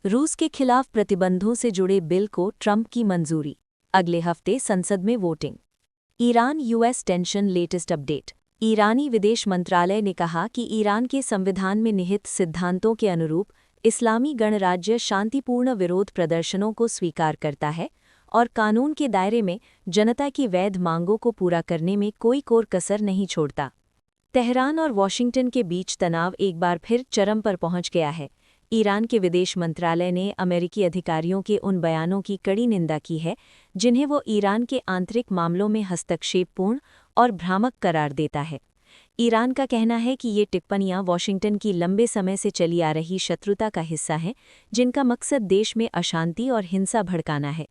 रूस के खिलाफ प्रतिबंधों से जुड़े बिल को ट्रंप की मंजूरी। अगले हफ्ते संसद में voting. Iran US tension latest update. ईरानी विदेश मंत्रालय ने कहा कि ईरान के संविधान में निहित सिद्धांतों के अनुरूप इस्लामी गणराज्य शांतिपूर्ण विरोध प्रदर्शनों को स्वीकार करता है और कानून के दायरे में जनता की वैध मांगों को पूरा करने में कोई कोर कसर नहीं छोड़ता। तेहरान और वॉशिंगटन के बीच तनाव एक बार फिर चरम पर पहुंच गया है। ईरान के विदेश मंत्रालय ने अमेरिकी अधिकारियों के उन बयानों की कड़ी निंदा की है जिन्हें वो ईरान के आंतरिक मामलों में हस्तक्षेपपूर्ण और भ्रामक करार देता है। ईरान का कहना है कि ये टिप्पणियां वॉशिंगटन की लंबे समय से चली आ रही शत्रुता का हिस्सा हैं, जिनका मकसद देश में अशांति और हिंसा भड़काना है।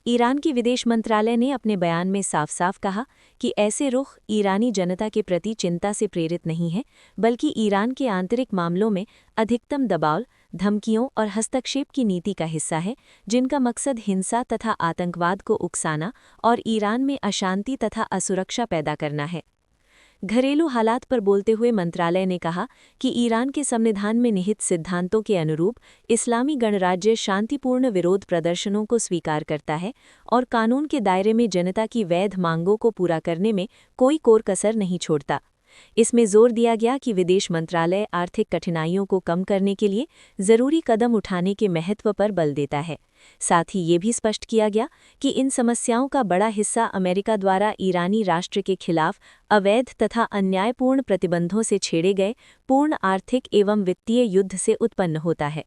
ईरान की विदेश मंत्रालय ने अपने बयान में साफ-साफ कहा कि ऐसे रुख ईरानी जनता के प्रति चिंता से प्रेरित नहीं है, बल्कि ईरान के आंतरिक मामलों में अधिकतम दबाव, धमकियों और हस्तक्षेप की नीति का हिस्सा है, जिनका मकसद हिंसा तथा आतंकवाद को उकसाना और ईरान में अशांति तथा असुरक्षा पैदा करना है। घरेलू हालात पर बोलते हुए मंत्रालय ने कहा कि ईरान के संविधान में निहित सिद्धांतों के अनुरूप इस्लामी गणराज्य शांतिपूर्ण विरोध प्रदर्शनों को स्वीकार करता है और कानून के दायरे में जनता की वैध मांगों को पूरा करने में कोई कोर कसर नहीं छोड़ता। इसमें जोर दिया गया कि विदेश मंत्रालय आर्थिक कठिनाइयों को कम करने के लिए जरूरी कदम उठाने के महत्व पर बल देता है। साथ ही ये भी स्पष्ट किया गया कि इन समस्याओं का बड़ा हिस्सा अमेरिका द्वारा ईरानी राष्ट्र के खिलाफ अवैध तथा अन्यायपूर्ण प्रतिबंधों से छेड़े गए पूर्ण आर्थिक एवं वित्तीय युद्ध से उत्पन्न होता है।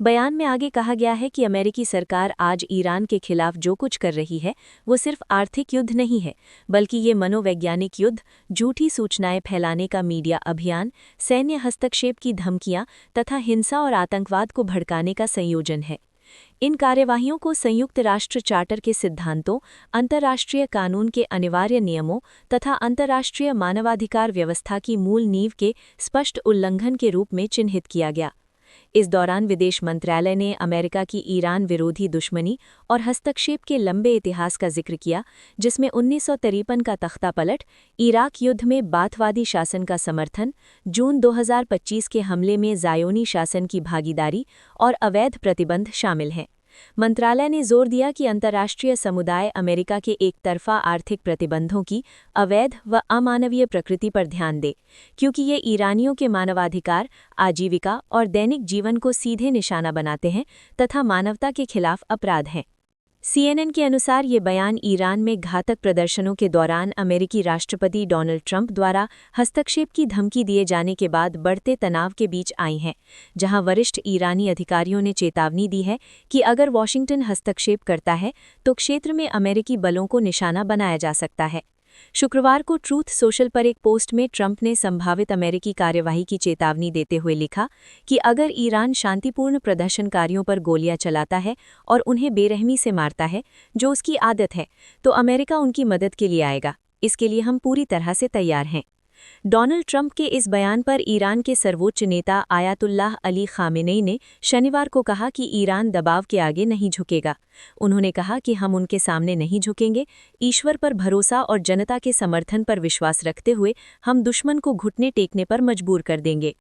बयान में आगे कहा गया है कि अमेरिकी सरकार आज ईरान के खिलाफ जो कुछ कर रही है वो सिर्फ आर्थिक युद्ध नहीं है, बल्कि ये मनोवैज्ञानिक युद्ध, झूठी सूचनाएं फैलाने का मीडिया अभियान, सैन्य हस्तक्षेप की धमकियां तथा हिंसा और आतंकवाद को भड़काने का संयोजन है। इन कार्यवाहियों को संयुक्त राष्ट्र चार्टर के सिद्धांतों, अंतर्राष्ट्रीय कानून के अनिवार्य नियमों तथा अंतर्राष्ट्रीय मानवाधिकार व्यवस्था की मूल नींव के स्पष्ट उल्लंघन के रूप में चिन्हित किया गया। इस दौरान विदेश मंत्रालय ने अमेरिका की ईरान विरोधी दुश्मनी और हस्तक्षेप के लंबे इतिहास का जिक्र किया, जिसमें 1953 का तख्तापलट, इराक युद्ध में बाथवादी शासन का समर्थन, जून 2025 के हमले में ज़ायोनी शासन की भागीदारी और अवैध प्रतिबंध शामिल हैं। मंत्रालय ने जोर दिया कि अंतर्राष्ट्रीय समुदाय अमेरिका के एकतरफा आर्थिक प्रतिबंधों की अवैध व अमानवीय प्रकृति पर ध्यान दे, क्योंकि ये ईरानियों के मानवाधिकार, आजीविका और दैनिक जीवन को सीधे निशाना बनाते हैं तथा मानवता के खिलाफ अपराध हैं। CNN के अनुसार ये बयान ईरान में घातक प्रदर्शनों के दौरान अमेरिकी राष्ट्रपति डोनाल्ड ट्रंप द्वारा हस्तक्षेप की धमकी दिए जाने के बाद बढ़ते तनाव के बीच आई हैं, जहां वरिष्ठ ईरानी अधिकारियों ने चेतावनी दी है कि अगर वॉशिंगटन हस्तक्षेप करता है तो क्षेत्र में अमेरिकी बलों को निशाना बनाया जा सकता है। शुक्रवार को ट्रूथ सोशल पर एक पोस्ट में ट्रंप ने संभावित अमेरिकी कार्यवाही की चेतावनी देते हुए लिखा कि अगर ईरान शांतिपूर्ण प्रदर्शनकारियों पर गोलियां चलाता है और उन्हें बेरहमी से मारता है, जो उसकी आदत है, तो अमेरिका उनकी मदद के लिए आएगा। इसके लिए हम पूरी तरह से तैयार हैं। डोनाल्ड ट्रंप के इस बयान पर ईरान के सर्वोच्च नेता आयातुल्लाह अली खामेनेई ने शनिवार को कहा कि ईरान दबाव के आगे नहीं झुकेगा। उन्होंने कहा कि हम उनके सामने नहीं झुकेंगे। ईश्वर पर भरोसा और जनता के समर्थन पर विश्वास रखते हुए हम दुश्मन को घुटने टेकने पर मजबूर कर देंगे।